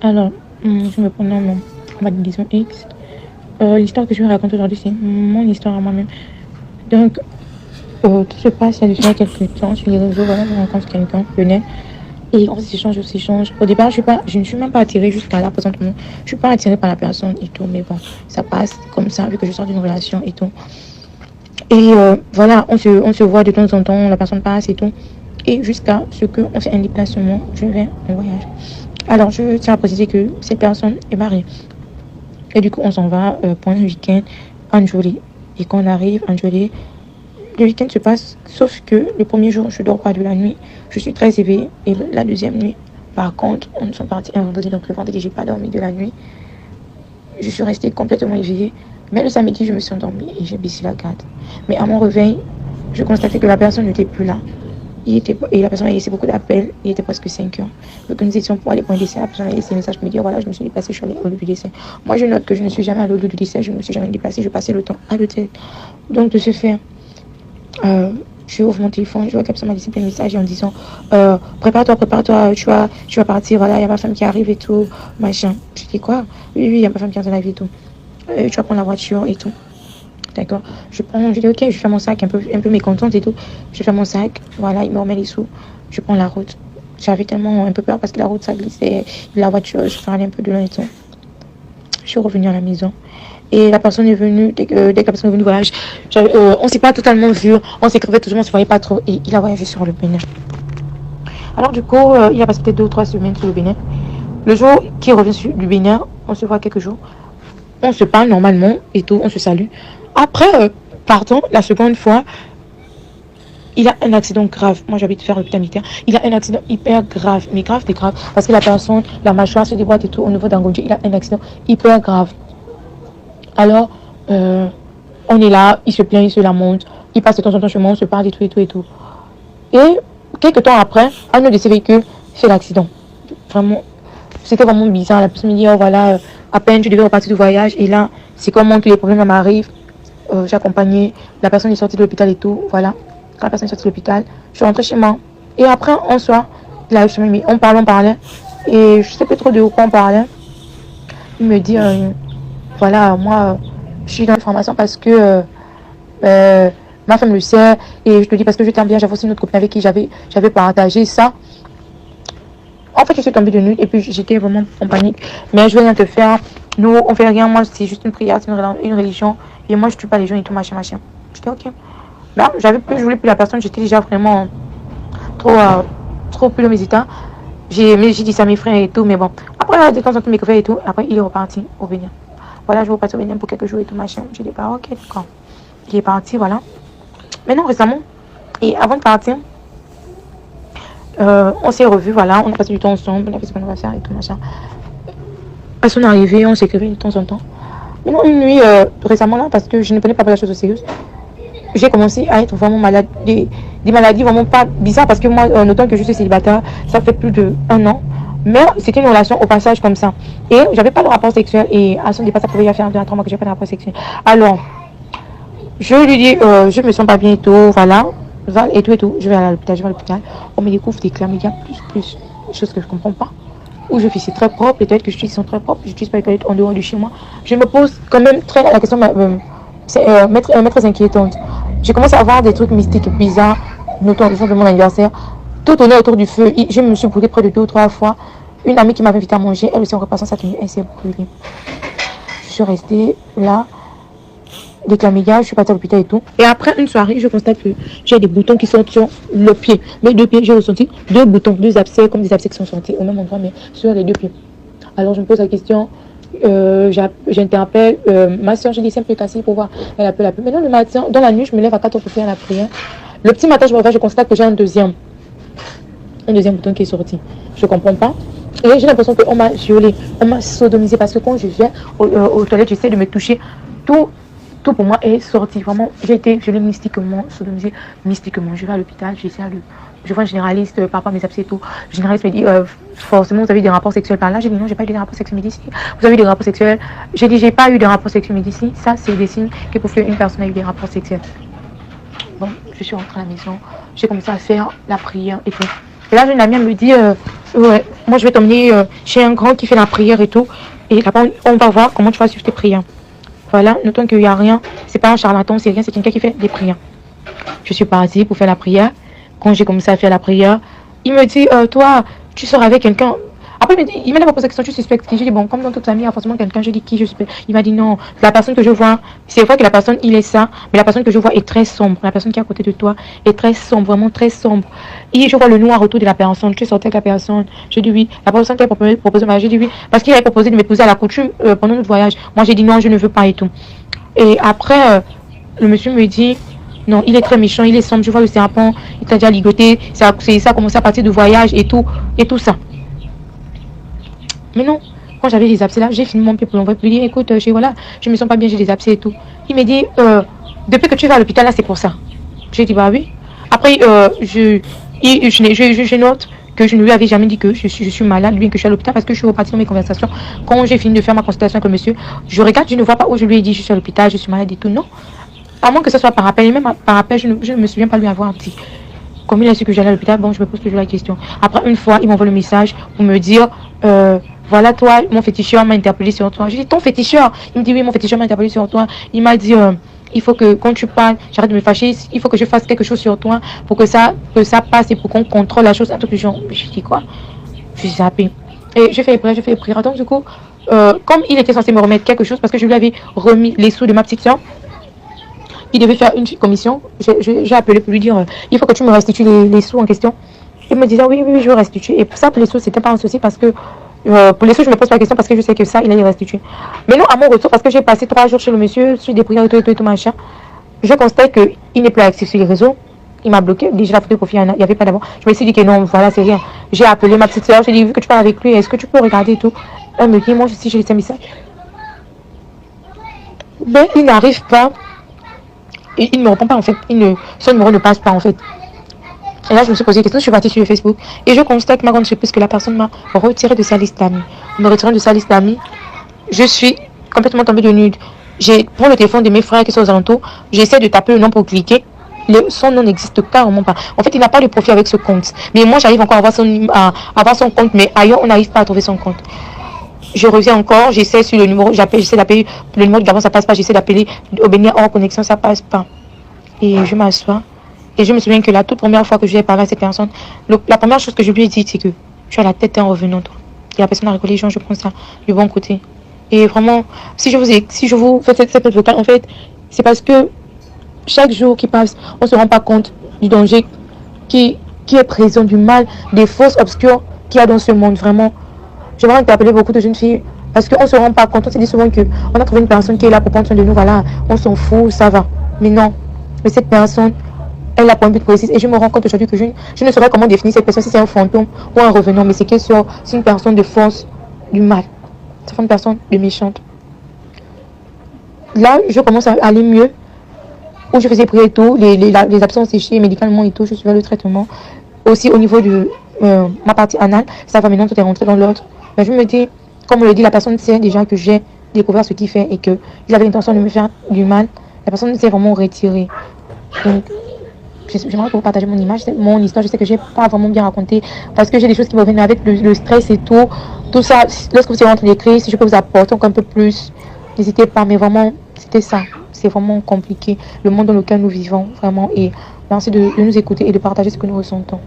Alors, je me prenais ma décision X. L'histoire que je vais raconter aujourd'hui, c'est mon histoire à moi-même. Donc, tout se passe il y a déjà quelques temps sur les réseaux. Voilà, je rencontre quelqu'un, venait. Et on s'échange. Au départ, je ne suis même pas attirée jusqu'à là, présentement. Je suis pas attirée par la personne et tout, mais bon, ça passe comme ça, vu que je sors d'une relation et tout. Et voilà, on se voit de temps en temps, la personne passe et tout. Et jusqu'à ce qu'on fait un déplacement, je vais en voyage. Alors, je tiens à préciser que cette personne est mariée. Et du coup, on s'en va pour un week-end en Jolie. Et quand on arrive en Jolie, le week-end se passe, sauf que le premier jour, je ne dors pas de la nuit. Je suis très éveillée. Et la deuxième nuit, par contre, on est partis un vendredi. Donc le vendredi, j'ai pas dormi de la nuit. Je suis restée complètement éveillée. Mais le samedi, je me suis endormie et j'ai baissé la garde. Mais à mon réveil, je constatais que la personne n'était plus là. Et la personne a laissé beaucoup d'appels. Il était presque 5 heures. Donc nous étions pour aller pour un décès. La personne a laissé un message pour me dire voilà, je me suis déplacée, je suis allée au lieu du décès. Moi, je note que je ne suis jamais allée au lieu du décès. Je ne me suis jamais déplacée. Je passais le temps à l'hôtel. Donc de ce fait, je ouvre mon téléphone, je vois que personne m'a laissé plein de messages en disant prépare-toi, tu vas partir, voilà, il y a ma femme qui arrive et tout, machin. Je dis quoi? Oui, il y a ma femme qui arrive et tout. Tu vas prendre la voiture et tout. D'accord. Je dis ok, je fais mon sac, un peu mécontente et tout. Je fais mon sac, voilà, il me remet les sous. Je prends la route. J'avais tellement un peu peur parce que la route ça glissait, la voiture, je parlais un peu de loin et tout. Je suis revenue à la maison. Et la personne est venue, dès que la personne est venue, voilà, on ne s'est pas totalement vu, on s'écrivait toujours, on ne se voyait pas trop. Et il a voyagé sur le Bénin. Alors du coup, il a passé peut-être 2 ou 3 semaines sur le Bénin. Le jour qu'il revient du Bénin, on se voit quelques jours. On se parle normalement et tout, on se salue. Après, pardon, la seconde fois, il a un accident grave. Moi, j'habite faire l'hôpital militaire. Il a un accident hyper grave, mais grave, c'est grave. Parce que la personne, la mâchoire se déboîte et tout au niveau d'Angonji. Il a un accident hyper grave. Alors, on est là, il se plaint, il se lamente. Il passe de temps en temps chez moi, on se parle et tout, et tout, et tout. Et quelques temps après, un autre de ses véhicules fait l'accident. Vraiment, c'était vraiment bizarre. La personne me dit, oh voilà, à peine tu devais repartir du voyage. Et là, c'est comment que les problèmes m'arrivent. J'ai accompagné, la personne est sortie de l'hôpital et tout, voilà. Quand la personne est sortie de l'hôpital, je suis rentrée chez moi. Et après, en soir, il arrive chez moi, mais on parlait. Et je sais pas trop de quoi on parlait. Il me dit, voilà, moi, je suis dans l'information parce que ma femme le sait. Et je te dis parce que je t'aime bien, j'avais aussi une autre copine avec qui j'avais partagé ça. En fait, je suis tombée de nuit et puis j'étais vraiment en panique. Mais je vais rien te faire. Nous, on fait rien. Moi, c'est juste une prière, c'est une religion. Et moi, je tue pas les gens et tout, machin. J'étais ok. Là, je voulais plus la personne. J'étais déjà vraiment trop plus de mes états. J'ai dit ça à mes frères et tout, mais bon. Après, de temps en temps, mes frères et tout. Après, il est reparti au Bénin. Voilà, je vais repartir au Bénin pour quelques jours et tout, machin. J'ai dit, bah, ok, d'accord. Il est parti, voilà. Maintenant, récemment, et avant de partir, on s'est revus, voilà. On a passé du temps ensemble. On a fait ce qu'on va faire et tout, machin. À son arrivée, on s'écrivait de temps en temps. Maintenant, une nuit, récemment, là, parce que je ne prenais pas la chose au sérieux, j'ai commencé à être vraiment malade. Des maladies vraiment pas bizarres parce que moi, notant que je suis célibataire, ça fait plus d'1 an. Mais c'était une relation au passage comme ça. Et j'avais pas de rapport sexuel. Et à son départ, ça pouvait y faire 2 à 3 mois que j'ai pas de rapport sexuel. Alors, je lui dis, je me sens pas bien et tout, voilà. Et tout. Je vais à l'hôpital, On me découvre des chlamydia plus. Chose que je comprends pas. Où je fais c'est très propre, les toilettes que je suis sont très propres, je n'utilise pas les toilettes en dehors de chez moi. Je me pose quand même très la question, c'est très inquiétante. J'ai commencé à avoir des trucs mystiques bizarres, notamment le jour de mon anniversaire. Tout tournait autour du feu. Je me suis brûlée près de 2 ou 3 fois. Une amie qui m'avait invité à manger, elle aussi en repassant sa tenue, elle s'est brûlée. Je suis restée là, des chlamydia, je suis partie à l'hôpital et tout. Et après une soirée, je constate que j'ai des boutons qui sont sur le pied. Mes 2 pieds, j'ai ressenti 2 boutons, 2 abcès, comme des abcès qui sont sortis au même endroit, mais sur les 2 pieds. Alors je me pose la question, j'interpelle ma soeur, je dis c'est un peu cassé pour voir, elle appelle. Maintenant le matin, dans la nuit, je me lève à 4 heures pour faire la prière. Le petit matin, je me réveille, je constate que j'ai un deuxième bouton qui est sorti. Je comprends pas. Et j'ai l'impression qu'on m'a violée, on m'a sodomisé parce que quand je viens aux toilettes, j'essaie de me toucher. Tout pour moi est sorti. Vraiment, j'ai été violée mystiquement, sodomisée mystiquement. Je vais à l'hôpital, je vois un généraliste par rapport à mes abcès et tout. Le généraliste me dit, forcément, vous avez eu des rapports sexuels par là. J'ai dit, non, j'ai pas eu des rapports sexuels d'ici. Vous avez eu des rapports sexuels. J'ai dit, j'ai pas eu de rapports sexuels d'ici. Ça, c'est des signes qui prouvent qu'une personne a eu des rapports sexuels. Bon, je suis rentrée à la maison. J'ai commencé à faire la prière et tout. Et là, j'ai une amie, elle me dit, Ouais, moi je vais t'emmener chez un grand qui fait la prière et tout. Et là-bas, on va voir comment tu vas suivre tes prières. Voilà, notons qu'il n'y a rien. C'est pas un charlatan, c'est rien, c'est quelqu'un qui fait des prières. Je suis partie pour faire la prière. Quand j'ai commencé à faire la prière, il me dit, toi, tu sors avec quelqu'un. Après, il m'a posé la question, tu suspectes qui? J'ai dit, bon, comme dans toute famille, il y a forcément quelqu'un. J'ai dit, qui je suspecte? Il m'a dit, non, la personne que je vois, c'est vrai que la personne, il est ça, mais la personne que je vois est très sombre. La personne qui est à côté de toi est très sombre, vraiment très sombre. Et je vois le noir autour de la personne. Tu es sorti avec la personne. J'ai dit oui. La personne qui a proposé, j'ai dit oui. Parce qu'il avait proposé de m'épouser à la coutume pendant notre voyage. Moi, j'ai dit non, je ne veux pas et tout. Et après, le monsieur me dit, non, il est très méchant, il est sombre, je vois le serpent, il t'a déjà ligoté, ça a commencé à partir de voyage et tout ça. Mais non, quand j'avais des abcès là, j'ai fini mon pied pour l'envoyer, pour lui dire, écoute, voilà, je me sens pas bien, j'ai des abcès et tout. Il me dit, depuis que tu vas à l'hôpital là, c'est pour ça. J'ai dit, bah oui. Après, je note que je ne lui avais jamais dit que je suis malade, lui, que je suis à l'hôpital, parce que je suis repartie dans mes conversations. Quand j'ai fini de faire ma consultation avec le monsieur, je regarde, je ne vois pas où je lui ai dit, je suis à l'hôpital, je suis malade et tout. Non. À moins que ce soit par appel, et même par appel, je ne me souviens pas lui avoir dit. Comme il a su que j'allais à l'hôpital, bon, je me pose toujours la question. Après, une fois, il m'envoie le message pour me dire, voilà, toi, mon féticheur m'a interpellé sur toi. J'ai dit, ton féticheur? Il me dit, oui, mon féticheur m'a interpellé sur toi. Il m'a dit, il faut que quand tu parles, j'arrête de me fâcher, il faut que je fasse quelque chose sur toi pour que ça passe et pour qu'on contrôle la chose. Un truc du genre. Je dis quoi? Je suis zappée. Et je fais les prières. Donc, du coup, comme il était censé me remettre quelque chose, parce que je lui avais remis les sous de ma petite soeur, il devait faire une commission. J'ai appelé pour lui dire, il faut que tu me restitues les sous en question. Il me disait, oui, je vais restituer. Et pour ça, pour les sous, c'était pas un souci parce que pour les sous, je me pose pas la question parce que je sais que ça, il allait restituer. Mais non, à mon retour, parce que j'ai passé 3 jours chez le monsieur, je suis des prières et tout machin, je constate qu'il n'est plus actif sur les réseaux. Il m'a bloqué. Déjà, la photo de profil, il n'y avait pas d'avant. Je me suis dit que non, voilà, c'est rien. J'ai appelé ma petite soeur, j'ai dit, vu que tu parles avec lui, est-ce que tu peux regarder et tout? Elle me dit, moi aussi, j'ai laissé un message. Mais il n'arrive pas. Il ne me répond pas en fait. Son numéro ne passe pas en fait. Et là, je me suis posé des questions, je suis partie sur Facebook et je constate ma grande surprise que la personne m'a retiré de sa liste d'amis. En me retirant de sa liste d'amis, je suis complètement tombée de nude. J'ai pris le téléphone de mes frères qui sont aux alentours, j'essaie de taper le nom pour cliquer. Son nom n'existe carrément pas. En fait, il n'a pas de profil avec ce compte. Mais moi, j'arrive encore à avoir son compte, mais ailleurs, on n'arrive pas à trouver son compte. Je reviens encore, j'essaie sur le numéro, j'essaie d'appeler le numéro d'avant, ça passe pas, j'essaie d'appeler au Bénin hors connexion, ça passe pas. Et je m'assois. Et je me souviens que la toute première fois que je lui ai parlé à cette personne, la première chose que je lui ai dit, c'est que tu as la tête en revenant, toi. Et la personne a rigolé, genre, je prends ça du bon côté. Et vraiment, si je vous fais cette vocale, en fait, c'est parce que chaque jour qui passe, on ne se rend pas compte du danger qui est présent, du mal, des forces obscures qu'il y a dans ce monde, vraiment. J'aimerais interpeller beaucoup de jeunes filles parce qu'on ne se rend pas compte. On se dit souvent qu'on a trouvé une personne qui est là pour prendre soin de nous, voilà, on s'en fout, ça va. Mais non, mais cette personne, elle a pour un but précis. Et je me rends compte aujourd'hui que je ne saurais comment définir cette personne, si c'est un fantôme ou un revenant, mais c'est qu'elle soit une personne de force, du mal. C'est une personne de méchante. Là, je commence à aller mieux, où je faisais prier et tout, les absences séchées, médicalement et tout, je suivais le traitement. Aussi au niveau de ma partie anale, ça va maintenant, tout est rentré dans l'ordre. Mais je me dis, comme on le dit, la personne sait déjà que j'ai découvert ce qu'il fait et qu'il avait l'intention de me faire du mal. La personne s'est vraiment retirée. Donc, j'aimerais vous partager mon image, mon histoire. Je sais que j'ai pas vraiment bien raconté parce que j'ai des choses qui me reviennent avec le stress et tout. Tout ça, lorsque vous êtes en train d'écrire, si je peux vous apporter encore un peu plus, n'hésitez pas. Mais vraiment, c'était ça. C'est vraiment compliqué. Le monde dans lequel nous vivons, vraiment. Et merci de nous écouter et de partager ce que nous ressentons.